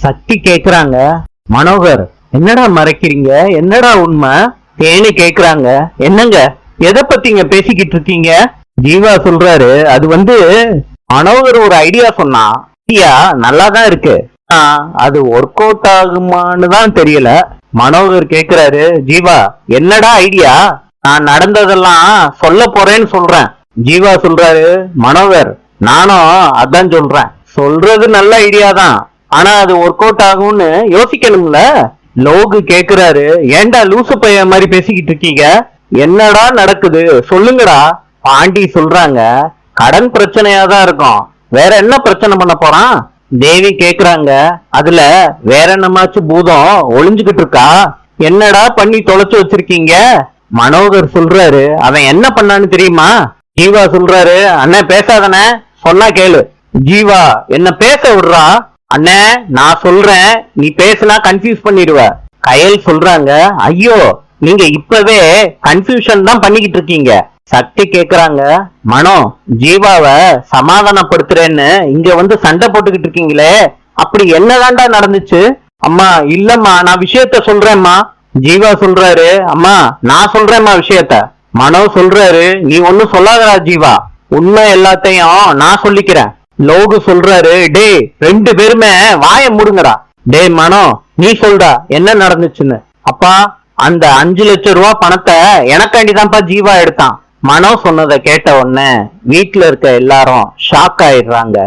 சக்தி கேக்குறாங்க, மனோகர் என்னடா மறைக்கிறீங்க, என்னடா உண்மை தேனு கேக்குறாங்க. என்னங்க எதை பத்திங்க பேசிக்கிட்டு இருக்கீங்க? ஜீவா சொல்றாரு, அது மனோகர் ஒரு ஐடியா சொன்னா, ஐடியா நல்லாதான் இருக்கு, அது ஒர்க் அவுட் ஆகுமான்னு தான் தெரியல. மனோகர் கேக்குறாரு, ஜீவா என்னடா ஐடியா? நான் நடந்ததெல்லாம் சொல்ல போறேன்னு சொல்றேன். ஜீவா சொல்றாரு, மனோகர் நானும் அதான் சொல்றேன். சொல்றது நல்ல ஐடியா தான், ஆனா அது ஒர்க் அவுட் ஆகும்னு யோசிக்கணும்ல. லோகு கேக்குறாரு, ஏன்டா லூசு பைய மாதிரி பேசிக்கிட்டு இருக்கீங்க, என்னடா நடக்குது சொல்லுங்கடா. பாண்டி சொல்றாங்க, கடன் பிரச்சனையா தான் இருக்கும், வேற என்ன பிரச்சனை பண்ண போறான். தேவி கேக்குறாங்க, அதுல வேற என்னமாச்சும் பூதம் ஒளிஞ்சுகிட்டு இருக்கா, என்னடா பண்ணி தொலைச்சு வச்சிருக்கீங்க. மனோகர் சொல்றாரு, அவன் என்ன பண்ணான்னு தெரியுமா? ஜீவா சொல்றாரு, அண்ணன் பேசாதனே, சொன்னா கேளு. ஜீவா என்ன பேச விடுறா. அண்ணே நான் சொல்றேன், நீ பேசினா கன்ஃபியூஸ் பண்ணிடுவ. கயல் சொல்றாங்க, ஐயோ நீங்க இப்பவே கன்ஃபியூஷன் தான் பண்ணிக்கிட்டு இருக்கீங்க. சக்தி கேக்குறாங்க, மனோ ஜீவாவை சமாதானப்படுத்துறேன்னு இங்க சண்டை போட்டுக்கிட்டு இருக்கீங்களே, அப்படி என்னதான்டா நடந்துச்சு? அம்மா இல்லம்மா நான் விஷயத்த சொல்றேம்மா. ஜீவா சொல்றாரு, அம்மா நான் சொல்றேம்மா விஷயத்த. மனோ சொல்றாரு, நீ ஒன்னும் சொல்லாதடா ஜீவா, உண்மை எல்லாத்தையும் நான் சொல்லிக்கிறேன். லோகு சொல்றாரு, டே ரெண்டு பேருமே வாய மூடுங்கடா. டே மனோ நீ சொல்டா என்ன நடந்துச்சுன்னு. அப்பா அந்த 5 லட்சம் ரூபாய் பணத்தை எனக்காண்டிதான்ப்பா ஜீவா எடுத்தான். மனோ சொன்னதை கேட்ட உடனே வீட்டுல இருக்க எல்லாரும் ஷாக் ஆயிடுறாங்க.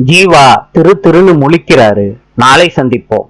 ஜீவா திரு திருன்னு முழிக்கிறாரு. நாளை சந்திப்போம்.